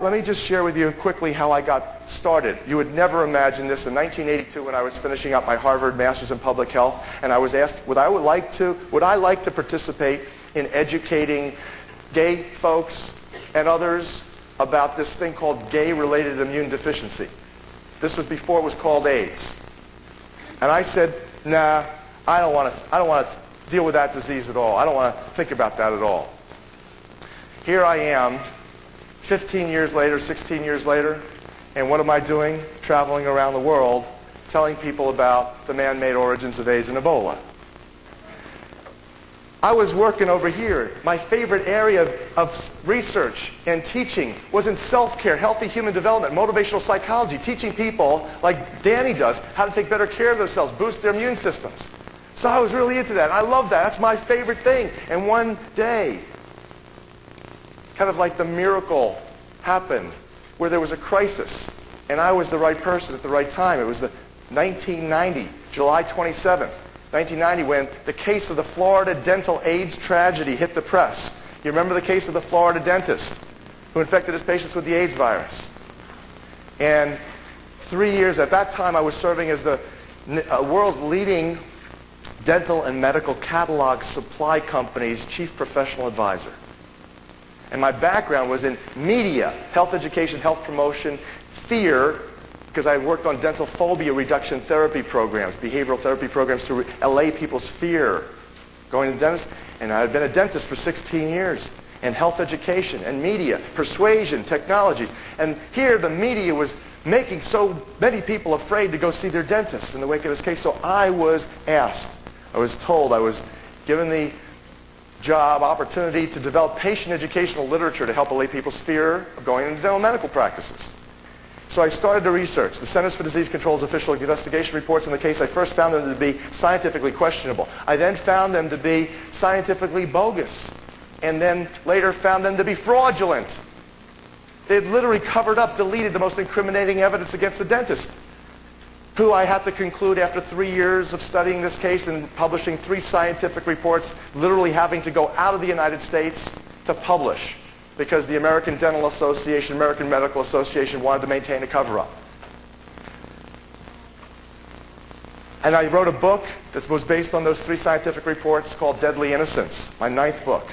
Let me just share with you quickly how I got started. You would never imagine this. In 1982, when I was finishing up my Harvard Master's in Public Health, and I was asked, would I like to participate in educating gay folks and others about this thing called gay-related immune deficiency. This was before it was called AIDS. And I said, nah, I don't want to deal with that disease at all. I don't want to think about that at all. Here I am, 15 years later, 16 years later, and what am I doing? Traveling around the world, telling people about the man-made origins of AIDS and Ebola. I was working over here. My favorite area of research and teaching was in self-care, healthy human development, motivational psychology, teaching people, like Danny does, how to take better care of themselves, boost their immune systems. So I was really into that. I love that. That's my favorite thing. And one day, kind of like the miracle happened, where there was a crisis, and I was the right person at the right time. It was the 1990, July 27th. 1990, when the case of the Florida dental AIDS tragedy hit the press. You remember the case of the Florida dentist who infected his patients with the AIDS virus. And 3 years, at that time, I was serving as the world's leading dental and medical catalog supply company's chief professional advisor. And my background was in media, health education, health promotion, fear, because I worked on dental phobia reduction therapy programs, behavioral therapy programs to allay people's fear going to the dentist. And I had been a dentist for 16 years. And health education and media, persuasion, technologies. And here the media was making so many people afraid to go see their dentist in the wake of this case. So I was asked, I was told, I was given the job, opportunity to develop patient educational literature to help allay people's fear of going into dental medical practices. So I started to research. The Centers for Disease Control's official investigation reports in the case, I first found them to be scientifically questionable. I then found them to be scientifically bogus. And then later found them to be fraudulent. They had literally covered up, deleted the most incriminating evidence against the dentist, who I had to conclude after 3 years of studying this case and publishing 3 scientific reports, literally having to go out of the United States to publish, because the American Dental Association, American Medical Association wanted to maintain a cover-up. And I wrote a book that was based on those 3 scientific reports called Deadly Innocence, my 9th book,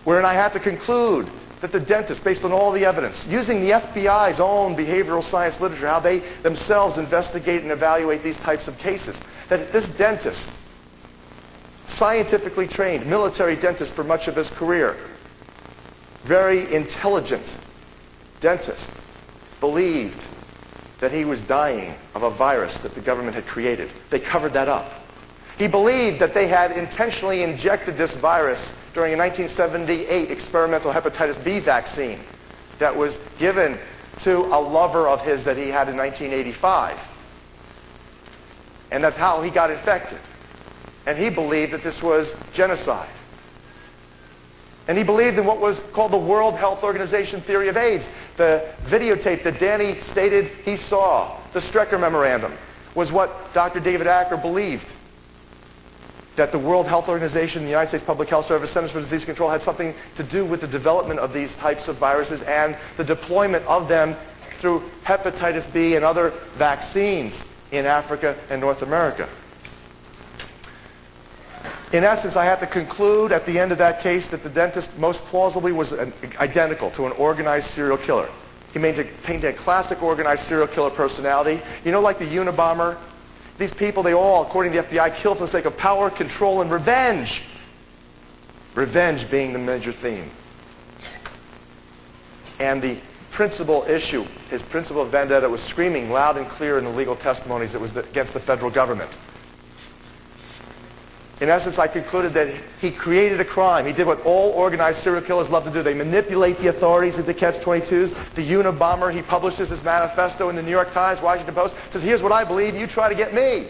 wherein I had to conclude that the dentist, based on all the evidence, using the FBI's own behavioral science literature, how they themselves investigate and evaluate these types of cases, that this dentist, scientifically trained, military dentist for much of his career, very intelligent dentist, believed that he was dying of a virus that the government had created. They covered that up. He believed that they had intentionally injected this virus during a 1978 experimental hepatitis B vaccine that was given to a lover of his that he had in 1985. And that's how he got infected. And he believed that this was genocide. And he believed in what was called the World Health Organization theory of AIDS. The videotape that Danny stated he saw, the Strecker Memorandum, was what Dr. David Acker believed. That the World Health Organization, the United States Public Health Service, Centers for Disease Control had something to do with the development of these types of viruses and the deployment of them through hepatitis B and other vaccines in Africa and North America. In essence, I had to conclude at the end of that case that the dentist most plausibly was identical to an organized serial killer. He maintained a classic organized serial killer personality. You know, like the Unabomber? These people, they all, according to the FBI, kill for the sake of power, control, and revenge. Revenge being the major theme. And the principal issue, his principal vendetta, was screaming loud and clear in the legal testimonies. It was against the federal government. In essence, I concluded that he created a crime. He did what all organized serial killers love to do. They manipulate the authorities at the catch-22s. The Unabomber, he publishes his manifesto in the New York Times, Washington Post, says, here's what I believe, you try to get me.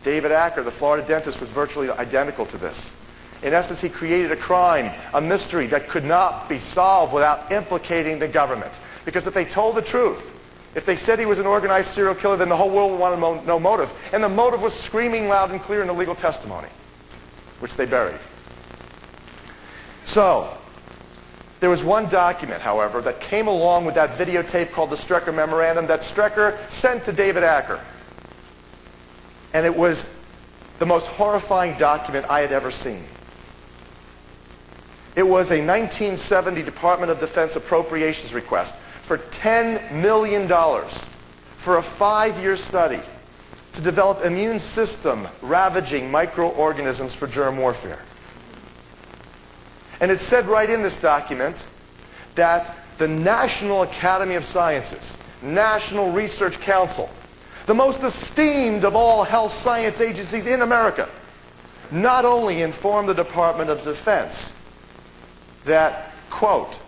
David Acker, the Florida dentist, was virtually identical to this. In essence, he created a crime, a mystery that could not be solved without implicating the government. Because if they told the truth, if they said he was an organized serial killer, then the whole world would want to know motive. And the motive was screaming loud and clear in the legal testimony, which they buried. So, There was one document, however, that came along with that videotape called the Strecker Memorandum that Strecker sent to David Acker. And it was the most horrifying document I had ever seen. It was a 1970 Department of Defense appropriations request for $10 million for a 5-year study to develop immune system ravaging microorganisms for germ warfare. And it said right in this document that the National Academy of Sciences, National Research Council, the most esteemed of all health science agencies in America, not only informed the Department of Defense that, quote,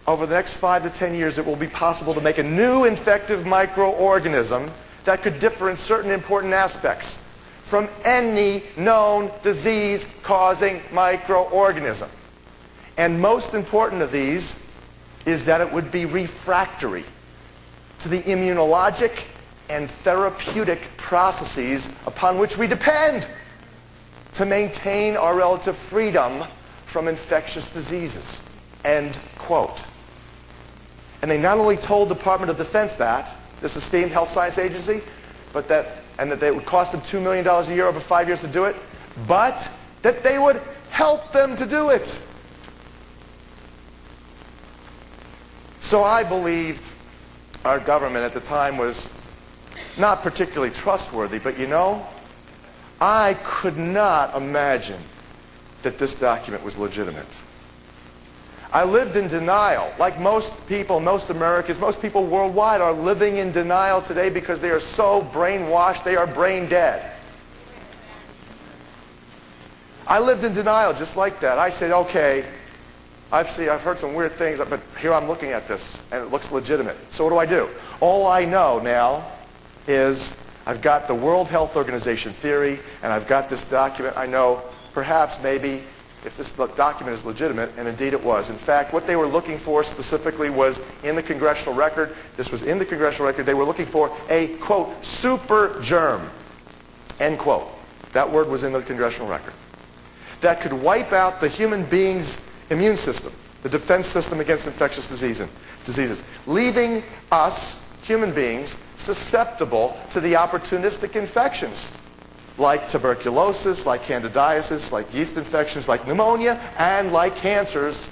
over the next 5 to 10 years it will be possible to make a new infective microorganism that could differ in certain important aspects from any known disease-causing microorganism. And most important of these is that it would be refractory to the immunologic and therapeutic processes upon which we depend to maintain our relative freedom from infectious diseases. End quote. And they not only told the Department of Defense that, this esteemed health science agency, but that it would cost them $2 million a year over 5 years to do it, but that they would help them to do it. So I believed our government at the time was not particularly trustworthy, but you know, I could not imagine that this document was legitimate. I lived in denial, like most people, most Americans, most people worldwide are living in denial today because they are so brainwashed, they are brain dead. I lived in denial just like that. I said, okay, I've heard some weird things, but here I'm looking at this, and it looks legitimate. So what do? All I know now is I've got the World Health Organization theory, and I've got this document. I know perhaps maybe if this document is legitimate, and indeed it was. In fact, what they were looking for specifically was in the congressional record. This was in the congressional record. They were looking for a, quote, super germ, end quote. That word was in the congressional record. That could wipe out the human being's immune system, the defense system against infectious diseases, leaving us, human beings, susceptible to the opportunistic infections like tuberculosis, like candidiasis, like yeast infections, like pneumonia, and like cancers.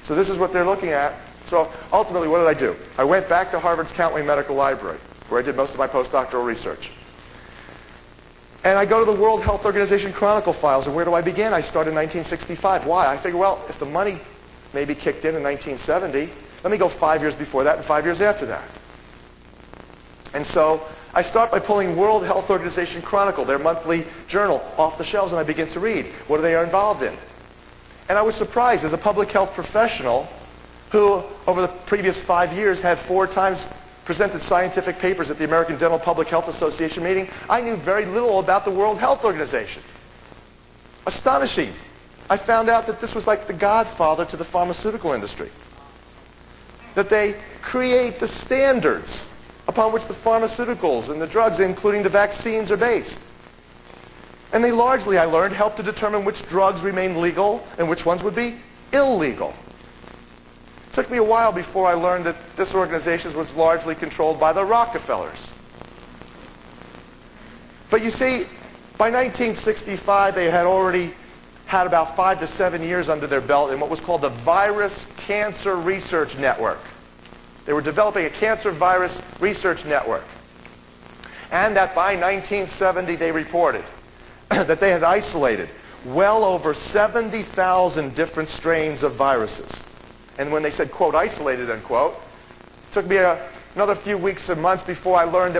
So this is what they're looking at. So ultimately, what did I do? I went back to Harvard's Countway Medical Library, where I did most of my postdoctoral research. And I go to the World Health Organization Chronicle files, and where do I begin? I start in 1965. Why? I figure, well, if the money maybe kicked in 1970, let me go 5 years before that and 5 years after that. And so I start by pulling World Health Organization Chronicle, their monthly journal, off the shelves, and I begin to read what they are involved in. And I was surprised, as a public health professional who, over the previous 5 years, had 4 times presented scientific papers at the American Dental Public Health Association meeting, I knew very little about the World Health Organization. Astonishing. I found out that this was like the godfather to the pharmaceutical industry. That they create the standards upon which the pharmaceuticals and the drugs, including the vaccines, are based. And they largely, I learned, help to determine which drugs remain legal and which ones would be illegal. It took me a while before I learned that this organization was largely controlled by the Rockefellers. But you see, by 1965, they had already had about 5 to 7 years under their belt in what was called the Virus Cancer Research Network. They were developing a cancer virus research network. And that by 1970, they reported that they had isolated well over 70,000 different strains of viruses. And when they said, quote, isolated, unquote, it took me another few weeks and months before I learned that